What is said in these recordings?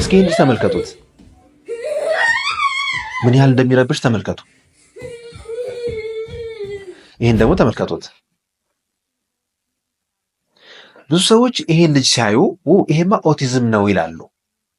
እስኪ እንዲህ ተመልከቱት፣ ምን ያህል እንደሚረብሽ ተመልከቱ። ይህን ደግሞ ተመልከቱት። ብዙ ሰዎች ይሄን ልጅ ሲያዩ ይሄማ ኦቲዝም ነው ይላሉ።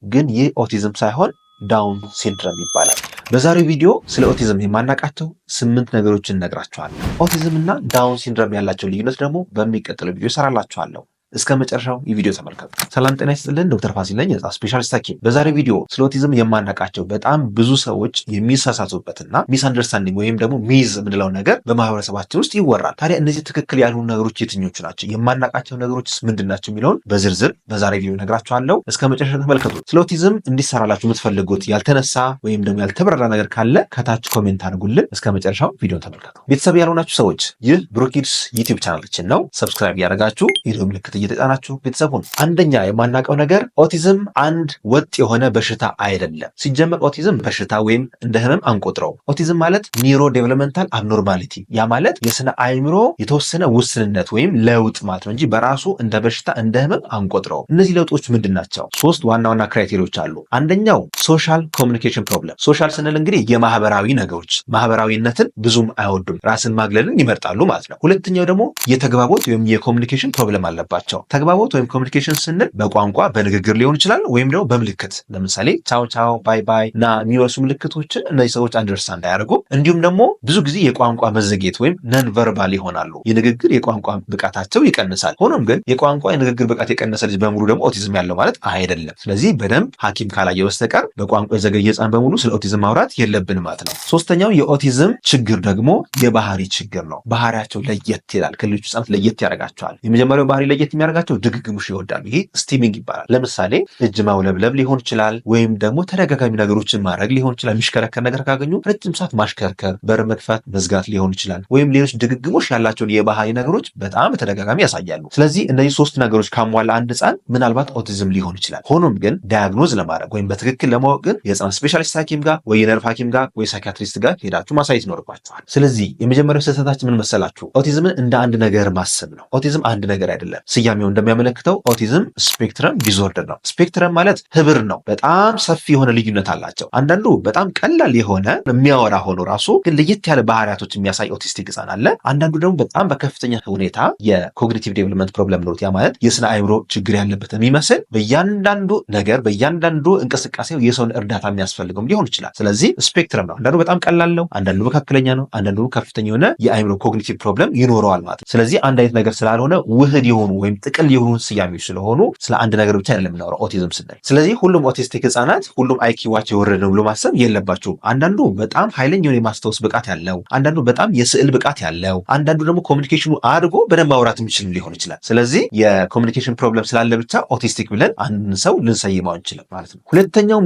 ግን ይህ ኦቲዝም ሳይሆን ዳውን ሲንድረም ይባላል። በዛሬው ቪዲዮ ስለ ኦቲዝም የማናውቃቸው 8 ነገሮችን እነግራችኋለሁ። ኦቲዝም እና ዳውን ሲንድረም ያላቸው ልዩነት ደግሞ በሚቀጥለው ቪዲዮ እሰራላችኋለሁ። እስከ መጨረሻው የቪዲዮ ተመልከቱ። ሰላም ጤና ይስጥልን፣ ዶክተር ፋሲል ነኝ፣ የህፃናት ስፔሻሊስት ሐኪም። በዛሬው ቪዲዮ ስለ ኦቲዝም የማናውቃቸው በጣም ብዙ ሰዎች የሚሳሳቱበትና ሚስ አንደርስታንዲንግ ወይም ደግሞ ሚዝ የምንለው ነገር በማህበረሰባችን ውስጥ ይወራል። ታዲያ እነዚህ ትክክል ያልሆኑ ነገሮች የትኞቹ ናቸው? የማናውቃቸው ነገሮችስ ምንድን ናቸው? የሚለውን በዝርዝር በዛሬ ቪዲዮ ነግራችኋለሁ። እስከ መጨረሻ ተመልከቱ። ስለ ኦቲዝም እንዲሰራላችሁ የምትፈልጉት ያልተነሳ ወይም ደግሞ ያልተብራራ ነገር ካለ ከታች ኮሜንት አድርጉልን። እስከ መጨረሻው ቪዲዮን ተመልከቱ። ቤተሰብ ያልሆናችሁ ሰዎች ይህ ብሩክ ኪድስ ዩቲዩብ ቻናላችን ነው። ሰብስክራይብ ያደረጋችሁ የደወል ምልክት እየተጫናችሁ ቤተሰብ ሁኑ። አንደኛ የማናውቀው ነገር ኦቲዝም አንድ ወጥ የሆነ በሽታ አይደለም። ሲጀመር ኦቲዝም በሽታ ወይም እንደ ህመም አንቆጥረው። ኦቲዝም ማለት ኒውሮ ዴቨሎፕመንታል አብኖርማሊቲ፣ ያ ማለት የስነ አእምሮ የተወሰነ ውስንነት ወይም ለውጥ ማለት ነው እንጂ በራሱ እንደ በሽታ እንደ ህመም አንቆጥረው። እነዚህ ለውጦች ምንድን ናቸው? 3 ዋና ዋና ክራይቴሪያዎች አሉ። አንደኛው ሶሻል ኮሚኒኬሽን ፕሮብለም። ሶሻል ስንል እንግዲህ የማህበራዊ ነገሮች፣ ማህበራዊነትን ብዙም አይወዱም፣ ራስን ማግለልን ይመርጣሉ ማለት ነው። ሁለተኛው ደግሞ የተግባቦት ወይም የኮሚኒኬሽን ፕሮብለም አለባቸው። ተግባቦት ወይም ኮሚኒኬሽን ስንል በቋንቋ በንግግር ሊሆን ይችላል ወይም ደግሞ በምልክት ለምሳሌ ቻው ቻው ባይ ባይ እና የሚወሱ ምልክቶችን እነዚህ ሰዎች አንደርስታንድ አያደርጉም። እንዲሁም ደግሞ ብዙ ጊዜ የቋንቋ መዘግየት ወይም ነን ቨርባል ይሆናሉ። የንግግር የቋንቋ ብቃታቸው ይቀንሳል። ሆኖም ግን የቋንቋ የንግግር ብቃት የቀነሰ ልጅ በሙሉ ደግሞ ኦቲዝም ያለው ማለት አይደለም። ስለዚህ በደንብ ሐኪም ካላየ በስተቀር በቋንቋ የዘገየ ህፃን በሙሉ ስለ ኦቲዝም ማውራት የለብን ማለት ነው። ሶስተኛው የኦቲዝም ችግር ደግሞ የባህሪ ችግር ነው። ባህሪያቸው ለየት ይላል። ከሌሎች ህፃናት ለየት ያደርጋቸዋል። የመጀመሪያው ባህሪ ለየት የሚያደርጋቸው ድግግሞሽ ይወዳሉ። ይሄ ስቲሚንግ ይባላል። ለምሳሌ እጅ ማውለብለብ ሊሆን ይችላል፣ ወይም ደግሞ ተደጋጋሚ ነገሮችን ማድረግ ሊሆን ይችላል። የሚሽከረከር ነገር ካገኙ ረጅም ሰዓት ማሽከርከር፣ በር መክፈት መዝጋት ሊሆን ይችላል። ወይም ሌሎች ድግግሞሽ ያላቸውን የባህሪ ነገሮች በጣም በተደጋጋሚ ያሳያሉ። ስለዚህ እነዚህ 3 ነገሮች ካሟላ አንድ ህፃን ምናልባት ኦቲዝም ሊሆን ይችላል። ሆኖም ግን ዳያግኖዝ ለማድረግ ወይም በትክክል ለማወቅ ግን የህፃናት ስፔሻሊስት ሐኪም ጋር ወይ የነርቭ ሐኪም ጋር ወይ ሳይካትሪስት ጋር ሄዳችሁ ማሳየት ይኖርባችኋል። ስለዚህ የመጀመሪያው ስህተታችን ምን መሰላችሁ? ኦቲዝምን እንደ አንድ ነገር ማሰብ ነው። ኦቲዝም አንድ ነገር አይደለም። ስያሜው እንደሚያመለክተው ኦቲዝም ስፔክትረም ዲስኦርደር ነው። ስፔክትረም ማለት ህብር ነው። በጣም ሰፊ የሆነ ልዩነት አላቸው። አንዳንዱ በጣም ቀላል የሆነ የሚያወራ ሆኖ ራሱ ግን ለየት ያለ ባህሪያቶች የሚያሳይ ኦቲስቲክ ህፃን አለ። አንዳንዱ ደግሞ በጣም በከፍተኛ ሁኔታ የኮግኒቲቭ ዴቨሎፕመንት ፕሮብለም ኖት፣ ያ ማለት የስነ አእምሮ ችግር ያለበት የሚመስል በእያንዳንዱ ነገር በእያንዳንዱ እንቅስቃሴው የሰውን እርዳታ የሚያስፈልገው ሊሆን ይችላል። ስለዚህ ስፔክትረም ነው። አንዳንዱ በጣም ቀላል ነው፣ አንዳንዱ መካከለኛ ነው፣ አንዳንዱ ከፍተኛ የሆነ የአእምሮ ኮግኒቲቭ ፕሮብለም ይኖረዋል ማለት ነው። ስለዚህ አንድ አይነት ነገር ስላልሆነ ውህድ የሆኑ ወይም ጥቅል የሆኑ ስያሜዎች ስለሆኑ ስለ አንድ ነገር ብቻ አይደለም የምናወራው ኦቲዝም ስንል። ስለዚህ ሁሉም ኦቲስቲክ ህፃናት ሁሉም አይኪዋቸው የወረደ ነው ብሎ ማሰብ የለባቸውም። አንዳንዱ በጣም ኃይለኛ የሆነ የማስታወስ ብቃት ያለው፣ አንዳንዱ በጣም የስዕል ብቃት ያለው፣ አንዳንዱ ደግሞ ኮሚኒኬሽኑ አድጎ በደንብ ማውራት የሚችል ሊሆን ይችላል። ስለዚህ የኮሚኒኬሽን ፕሮብለም ስላለ ብቻ ኦቲስቲክ ብለን አንድን ሰው ልንሰይመው አንችልም ማለት ነው። ሁለተኛው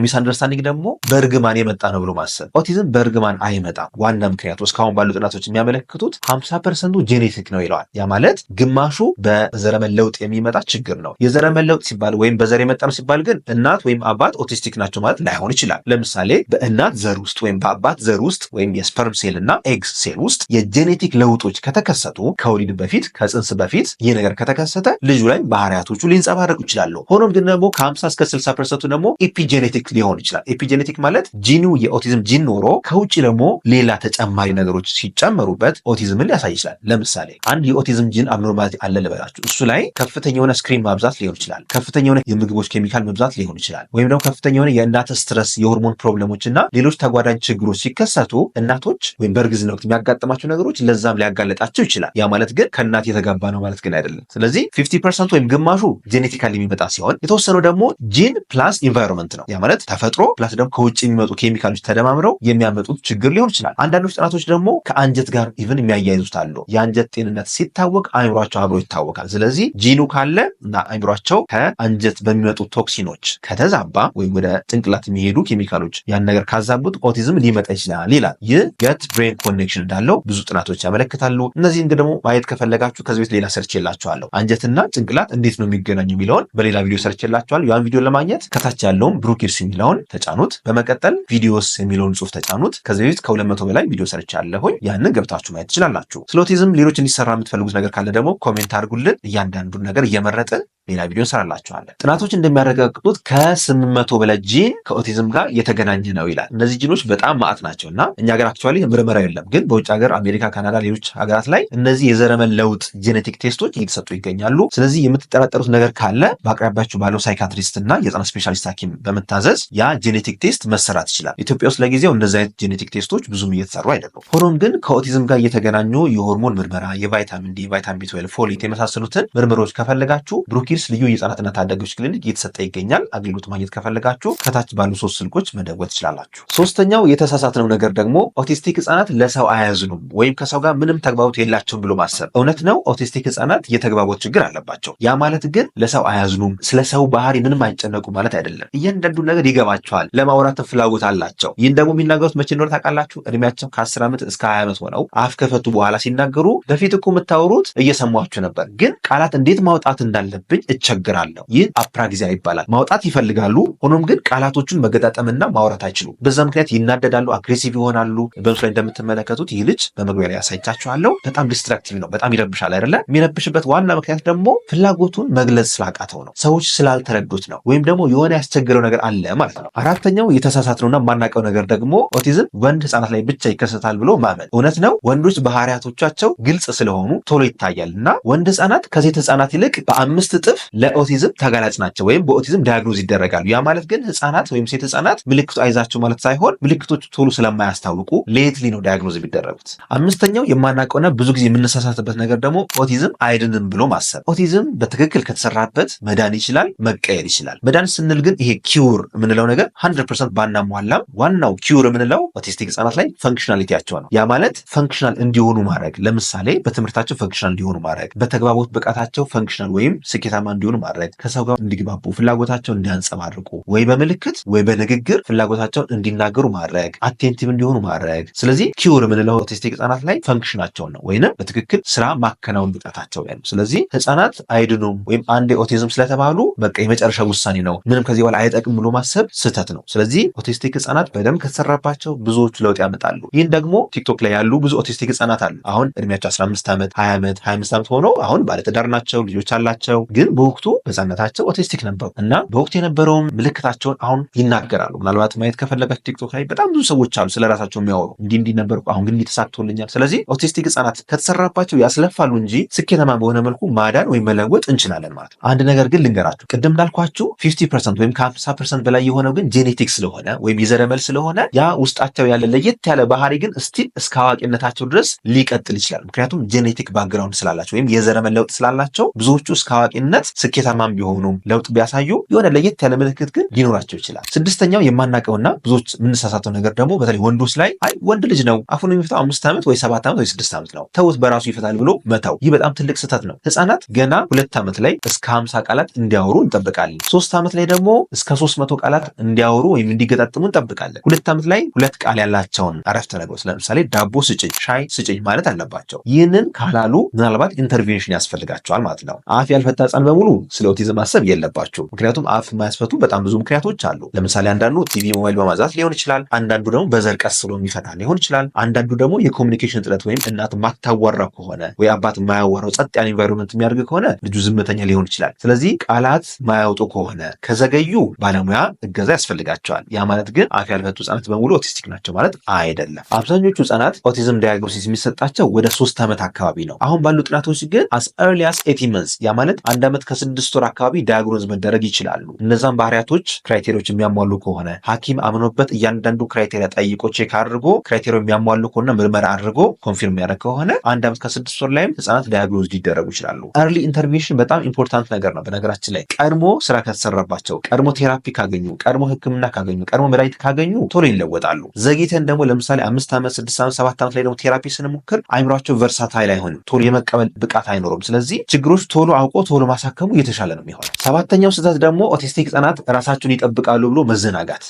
ሚስ አንደርስታንዲንግ ደግሞ በእርግማን የመጣ ነው ብሎ ማሰብ። ኦቲዝም በእርግማን አይመጣም። ዋና ምክንያቱ እስካሁን ባሉ ጥናቶች የሚያመለክቱት 50% ጄኔቲክ ነው ይለዋል። ያ ማለት ግማሹ በዘረመል ለውጥ የሚመጣ ችግር ነው። የዘረመል ለውጥ ሲባል ወይም በዘር የመጣ ነው ሲባል ግን እናት ወይም አባት ኦቲስቲክ ናቸው ማለት ላይሆን ይችላል። ለምሳሌ በእናት ዘር ውስጥ ወይም በአባት ዘር ውስጥ ወይም የስፐርም ሴል እና ኤግስ ሴል ውስጥ የጄኔቲክ ለውጦች ከተከሰቱ ከወሊድ በፊት ከጽንስ በፊት ይህ ነገር ከተከሰተ ልጁ ላይ ባህሪያቶቹ ሊንጸባረቁ ይችላሉ። ሆኖም ግን ደግሞ ከ50 እስከ 60% ደግሞ ኤፒጄኔቲክ ሊሆን ይችላል። ኤፒጄኔቲክ ማለት ጂኑ የኦቲዝም ጂን ኖሮ ከውጭ ደግሞ ሌላ ተጨማሪ ነገሮች ሲጨመሩበት ኦቲዝምን ሊያሳይ ይችላል። ለምሳሌ አንድ የኦቲዝም ጂን አብኖርማሊቲ አለ ልበላችሁ። እሱ ላይ ከፍተኛ የሆነ ስክሪን ማብዛት ሊሆን ይችላል፣ ከፍተኛ የሆነ የምግቦች ኬሚካል መብዛት ሊሆን ይችላል፣ ወይም ደግሞ ከፍተኛ የሆነ የእናት ስትረስ፣ የሆርሞን ፕሮብለሞች እና ሌሎች ተጓዳኝ ችግሮች ሲከሰቱ እናቶች ወይም በእርግዝና ወቅት የሚያጋጥማቸው ነገሮች ለዛም ሊያጋለጣቸው ይችላል። ያ ማለት ግን ከእናት የተጋባ ነው ማለት ግን አይደለም። ስለዚህ 50% ወይም ግማሹ ጄኔቲካሊ የሚመጣ ሲሆን የተወሰነው ደግሞ ጂን ፕላስ ኢንቫይሮንመንት ነው። ያ ማለት ተፈጥሮ ፕላስ ደግሞ ከውጭ የሚመጡ ኬሚካሎች ተደማምረው የሚያመጡት ችግር ሊሆን ይችላል። አንዳንዶች ጥናቶች ደግሞ ከአንጀት ጋር ኢቭን የሚያያይዙት አሉ። የአንጀት ጤንነት ሲታወቅ አእምሯቸው አብሮ ይታወቃል። ስለዚህ ጂኑ ካለ እና አእምሯቸው ከአንጀት በሚመጡ ቶክሲኖች ከተዛባ ወይም ወደ ጭንቅላት የሚሄዱ ኬሚካሎች ያን ነገር ካዛቡት ኦቲዝም ሊመጣ ይችላል ይላል። ይህ ገት ብሬን ኮኔክሽን እንዳለው ብዙ ጥናቶች ያመለክታሉ። እነዚህ እንግዲህ ደግሞ ማየት ከፈለጋችሁ ከዚህ ቤት ሌላ ሰርች የላችኋለሁ። አንጀትና ጭንቅላት እንዴት ነው የሚገናኙ የሚለውን በሌላ ቪዲዮ ሰርች የላችኋለሁ። ያን ቪዲዮ ለማግኘት ከታች ያለውን ብሩክ ኪድስ የሚለውን ተጫኑት። በመቀጠል ቪዲዮስ የሚለውን ጽሑፍ ተጫኑት። ከዚህ ቤት ከ200 በላይ ቪዲዮ ሰርች ያለሁኝ፣ ያንን ገብታችሁ ማየት ትችላላችሁ። ስለ ኦቲዝም ሌሎች እንዲሰራ የምትፈልጉት ነገር ካለ ደግሞ ኮሜንት አድርጉልን። እያንዳንዱን ነገር እየመረጥን ሌላ ቪዲዮ እንሰራላችኋለን። ጥናቶች እንደሚያረጋግጡት ከ800 በላይ ጂን ከኦቲዝም ጋር የተገናኘ ነው ይላል። እነዚህ ጂኖች በጣም ማዕት ናቸው እና እኛ ሀገር አክቹዋሊ ምርመራ የለም፣ ግን በውጭ ሀገር አሜሪካ፣ ካናዳ፣ ሌሎች ሀገራት ላይ እነዚህ የዘረመል ለውጥ ጄኔቲክ ቴስቶች እየተሰጡ ይገኛሉ። ስለዚህ የምትጠራጠሩት ነገር ካለ በአቅራቢያችሁ ባለው ሳይካትሪስት እና የህፃናት ስፔሻሊስት ሐኪም በመታዘዝ ያ ጄኔቲክ ቴስት መሰራት ይችላል። ኢትዮጵያ ውስጥ ለጊዜው እንደዚህ አይነት ጄኔቲክ ቴስቶች ብዙም እየተሰሩ አይደሉም። ሆኖም ግን ከኦቲዝም ጋር እየተገናኙ የሆርሞን ምርመራ፣ የቫይታሚን ዲ፣ ቫይታሚን ቢ12፣ ፎሌት የመሳሰሉትን ምርመራዎች ከፈለጋችሁ ብሩኪርስ ልዩ የህፃናትና ታዳጊዎች ክሊኒክ እየተሰጠ ይገኛል። አገልግሎት ማግኘት ከፈለጋችሁ ከታች ባሉ 3 ስልኮች መደወል ትችላላችሁ። ሶስተኛው የተሳሳትነው ነገር ደግሞ ኦቲስቲክ ህፃናት ለሰው አያዝኑም ወይም ከሰው ጋር ምንም ተግባቦት የላቸውም ብሎ ማሰብ። እውነት ነው፣ ኦቲስቲክ ህፃናት የተግባቦት ችግር አለባቸው። ያ ማለት ግን ለሰው አያዝኑም፣ ስለ ሰው ባህሪ ምንም አይጨነቁ ማለት አይደለም። እያንዳንዱ ነገር ይገባቸዋል፣ ለማውራት ፍላጎት አላቸው። ይህን ደግሞ የሚናገሩት መቼ እንደሆነ ታውቃላችሁ? እድሜያቸው ከ10 ዓመት እስከ 20 ዓመት ሆነው አፍ ከፈቱ በኋላ ሲናገሩ በፊት እኮ የምታወሩት እየሰማችሁ ነበር፣ ግን ቃላት እንዴት ማውጣት እንዳለብኝ እቸግራለሁ። ይህ አፕራግዚያ ይባላል። ማውጣት ይፈልጋሉ፣ ሆኖም ግን ቃላቶቹን መገጣጠምና ማውራት አይችሉም። በዛ ምክንያት ይናደዳሉ፣ አግሬሲቭ ይሆናሉ። በምስሉ ላይ እንደምትመለከቱት ይህ ልጅ በመግቢያ ላይ ያሳይቻችኋለሁ፣ በጣም ዲስትራክቲቭ ነው፣ በጣም ይረብሻል አይደለ? የሚረብሽበት ዋና ምክንያት ደግሞ ፍላጎቱን መግለጽ ስላቃተው ነው፣ ሰዎች ስላልተረዱት ነው፣ ወይም ደግሞ የሆነ ያስቸገረው ነገር አለ ማለት ነው። አራተኛው የተሳሳትነውና የማናውቀው ነገር ደግሞ ኦቲዝም ወንድ ህፃናት ላይ ብቻ ይከሰታል ብሎ ማመን። እውነት ነው፣ ወንዶች ባህሪያቶቻቸው ግልጽ ስለሆኑ ቶሎ ይታያል እና ወንድ ህፃናት ከሴት ህፃናት ይልቅ በ5 እጥፍ ለኦቲዝም ተጋላጭ ናቸው ወይም በኦቲዝም ዲያግኖዝ ይደረጋሉ። ያ ማለት ግን ህፃናት ወይም ሴት ህፃናት ምልክቱ አይዛቸው ማለት ሳይሆን ምልክቶቹ ቶሎ ስለማያስታውቁ ሌትሊ ነው ዲያግኖዝ የሚደረጉት። አምስተኛው የማናውቀውና ብዙ ጊዜ የምንሳሳትበት ነገር ደግሞ ኦቲዝም አይድንም ብሎ ማሰብ። ኦቲዝም በትክክል ከተሰራበት መዳን ይችላል፣ መቀየር ይችላል። መዳን ስንል ግን ይሄ ኪውር የምንለው ነገር 100% ባናሟላም ዋናው ኪውር የምንለው ኦቲስቲክ ህፃናት ላይ ፈንክሽናሊቲያቸው ነው። ያ ማለት ፈንክሽናል እንዲሆኑ ማድረግ፣ ለምሳሌ በትምህርታቸው ፈንክሽናል እንዲሆኑ ማድረግ፣ በተግባቦት ብቃታቸው ፈንክሽናል ወይም ስኬታማ እንዲሆኑ ማድረግ፣ ከሰው ጋር እንዲግባቡ ፍላጎታቸውን እንዲያንጸባርቁ ወይ በምልክት ወይ በንግግር ፍላጎታቸውን እንዲናገሩ ማድረግ፣ አቴንቲቭ እንዲሆኑ ማድረግ። ስለዚህ ኪውር የምንለው ኦቲስቲክ ህፃናት ላይ ፈንክሽናቸውን ነው ወይንም በትክክል ስራ ማከናወን ብቃታቸው ላይ ነው። ስለዚህ ህፃናት አይድኑም ወይም አንዴ ኦቲዝም ስለተባሉ በቃ የመጨረሻ ውሳኔ ነው ምንም ከዚህ በኋላ አይጠቅም ብሎ ማሰብ ስህተት ነው። ስለዚህ ኦቲስቲክ ህፃናት በደንብ ከተሰራባቸው ብዙዎቹ ለውጥ ያመጣሉ። ይህን ደግሞ ቲክቶክ ላይ ያሉ ብዙ ኦቲስቲክ ህፃናት አሉ። አሁን እድሜያቸው 15 ዓመት 20 ዓመት 25 ዓመት ሆኖ አሁን ባለትዳር ናቸው፣ ልጆች አላቸው። ግን በወቅቱ በህፃንነታቸው ኦቲስቲክ ነበሩ እና በወቅቱ የነበረውን ምልክታቸውን አሁን ይናገራሉ። ምናልባት ማየት ከፈለጋችሁ ቲክቶክ ላይ በጣም ብዙ ሰዎች አሉ ስለራሳቸው የሚያወሩ እንዲህ ነበርኩ፣ አሁን ግን ተሳክቶልኛል። ስለዚህ ኦቲስቲክ ህፃናት ከተሰራባቸው ያስለፋሉ እንጂ ስኬታማ በሆነ መልኩ ማዳን ወይም መለወጥ እንችላለን ማለት ነው። አንድ ነገር ግን ልንገራችሁ፣ ቅድም እንዳልኳችሁ 50% ወይም ከ50% በላይ የሆነው ግን ጄኔቲክ ስለሆነ ወይም የዘረመል ስለሆነ ያ ውስጣቸው ያለ ለየት ያለ ባህሪ ግን ስቲል እስከ አዋቂነታቸው ድረስ ሊቀጥል ይችላል። ምክንያቱም ጄኔቲክ ባክግራውንድ ስላላቸው ወይም የዘረመል ለውጥ ስላላቸው ብዙዎቹ እስከ አዋቂነት ስኬታማም ቢሆኑም ለውጥ ቢያሳዩ የሆነ ለየት ያለ ምልክት ግን ሊኖራቸው ይችላል። ስድስተኛው የማናውቀውና ብዙዎች የምንሳሳተው ነገር ደግሞ በተለይ ወንዶች ላይ አይ ወንድ ልጅ ነው አፉን የሚፈታው 5 ዓመት ወይ 7 ዓመት ወይ 6 ዓመት ነው ተውት በራሱ ይፈታል ብሎ መተው። ይህ በጣም ትልቅ ስህተት ነው። ህፃናት ገና 2 ዓመት ላይ እስከ 50 ቃላት እንዲያወሩ እንጠብቃለን። 3 ዓመት ላይ ደግሞ እስከ 300 ቃላት እንዲያወሩ ወይም እንዲገጣጥሙ እንጠብቃለን። 2 ዓመት ላይ 2 ቃል ያላቸውን አረፍተ ነገሮች ለምሳሌ ዳቦ ስጭኝ፣ ሻይ ስጭኝ ማለት አለባቸው። ይህንን ካላሉ ምናልባት ኢንተርቬንሽን ያስፈልጋቸዋል ማለት ነው። አፍ ያልፈታ ህፃን በሙሉ ስለ ኦቲዝም ማሰብ የለባቸው። ምክንያቱም አፍ የማያስፈቱ በጣም ብዙ ምክንያቶች አሉ። ለምሳሌ አንዳንዱ ቲቪ ሞባይል በማዛት ሊሆን ይችላል። አንዳንዱ ደግሞ በዘር ቀስ ብሎ የሚፈታ ሊሆን ይችላል። አንዳንዱ ደግሞ የኮሚኒኬሽን ጥረት ወይም እናት ማታወራ ከሆነ ወይ አባት የማያወራው ጸጥ ያለ ኢንቫይሮንመንት የሚያደርግ ከሆነ ልጁ ዝምተኛ ሊሆን ይችላል። ስለዚህ ቃላት ማያወጡ ከሆነ ከዘገዩ ባለሙያ እገዛ ያስፈልጋቸዋል። ያ ማለት ግን አፍ ያልፈቱ ህጻናት በሙሉ ኦቲስቲክ ናቸው ማለት አይደለም። አብዛኞቹ ህጻናት ኦቲዝም ዳያግኖሲስ የሚሰጣቸው ወደ 3 ዓመት አካባቢ ነው። አሁን ባሉ ጥናቶች ግን as early as 18 months ያ ማለት 1 ዓመት ከ6 ወር አካባቢ ዳያግኖዝ መደረግ ይችላሉ። እነዛም ባህሪያቶች ክራይቴሪያዎች የሚያሟሉ ከሆነ ሐኪም አምኖበት እያንዳንዱ ክራይቴሪያ ጠይቆ ቼክ አድርጎ ክራይቴሪያ የሚያሟሉ ከሆነ ምርመራ አድርጎ ኮንፊርም የሚያደርግ ከሆነ 1 ዓመት ከ6 ወር ላይም ህጻናት ዳያግኖዝ ሊደረጉ ይችላሉ። early intervention በጣም ኢምፖርታንት ነገር ነው። በነገራችን ላይ ቀድሞ ስራ ከተሰራባቸው፣ ቀድሞ ቴራፒ ካገኙ፣ ቀድሞ ህክምና ካገኙ፣ ቀድሞ መድኃኒት ካገኙ ቶሎ ይለወጣሉ። ዘግይተን ደግሞ ለምሳሌ 5 ዓመት 6 ዓመት 7 ዓመት ላይ ደግሞ ቴራፒ ስንሞክር አይምሯቸው ቨርሳታይል አይሆንም፣ ቶሎ የመቀበል ብቃት አይኖርም። ስለዚህ ችግሮች ቶሎ አውቆ ቶሎ ማሳከሙ የተሻለ ነው የሚሆነው። 7ኛው ስህተት ደግሞ ኦቲስቲክ ህጻናት ራሳቸውን ይጠብቃሉ ብሎ መዘናጋት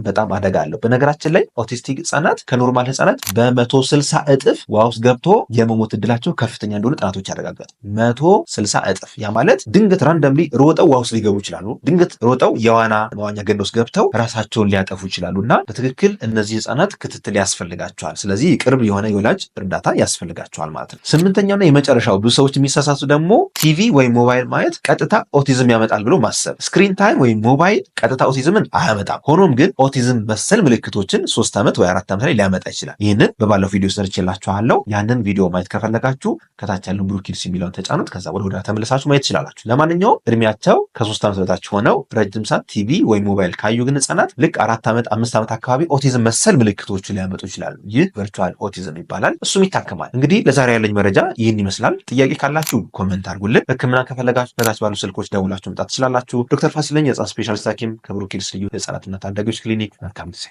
በጣም አደጋ አለው። በነገራችን ላይ ኦቲስቲክ ህጻናት ከኖርማል ህጻናት በ160 እጥፍ ውሃ ውስጥ ገብቶ የመሞት እድላቸው ከፍተኛ እንደሆነ ጥናቶች ያረጋግጣሉ። 160 እጥፍ። ያ ማለት ድንገት ራንደምሊ ሮጠው ውሃ ውስጥ ሊገቡ ይችላሉ። ድንገት ሮጠው የዋና መዋኛ ገንዳ ውስጥ ገብተው ራሳቸውን ሊያጠፉ ይችላሉ እና በትክክል እነዚህ ህጻናት ክትትል ያስፈልጋቸዋል። ስለዚህ ቅርብ የሆነ የወላጅ እርዳታ ያስፈልጋቸዋል ማለት ነው። 8ኛውና የመጨረሻው ብዙ ሰዎች የሚሳሳቱ ደግሞ ቲቪ ወይም ሞባይል ማየት ማየት ቀጥታ ኦቲዝም ያመጣል ብሎ ማሰብ። ስክሪን ታይም ወይም ሞባይል ቀጥታ ኦቲዝምን አያመጣም። ሆኖም ግን ኦቲዝም መሰል ምልክቶችን 3 ዓመት ወይ 4 ዓመት ላይ ሊያመጣ ይችላል። ይህንን በባለፈው ቪዲዮ ሰርቼላችኋለሁ። ያንን ቪዲዮ ማየት ከፈለጋችሁ ከታች ያለው ብሩክ ኪድስ የሚለውን ተጫኑት። ከዛ ወደ ተመልሳችሁ ማየት ትችላላችሁ። ለማንኛውም እድሜያቸው ከ3 ዓመት በታች ሆነው ረጅም ሰዓት ቲቪ ወይም ሞባይል ካዩ ግን ህጻናት ልክ 4 ዓመት 5 ዓመት አካባቢ ኦቲዝም መሰል ምልክቶቹ ሊያመጡ ይችላሉ። ይህ ቨርቹዋል ኦቲዝም ይባላል። እሱም ይታከማል። እንግዲህ ለዛሬ ያለኝ መረጃ ይህን ይመስላል። ጥያቄ ካላችሁ ኮመንት አድርጉልን። ህክምና ከፈለጋችሁ ከታች ባሉ ስልኮች ደውላችሁ መምጣት ትችላላችሁ። ዶክተር ፋሲል ነኝ፣ የህጻን ስፔሻሊስት ሐኪም ከብሩክ ኪድስ ልዩ የህጻናትና ታዳጊዎች ክሊኒክ። መልካም ጊዜ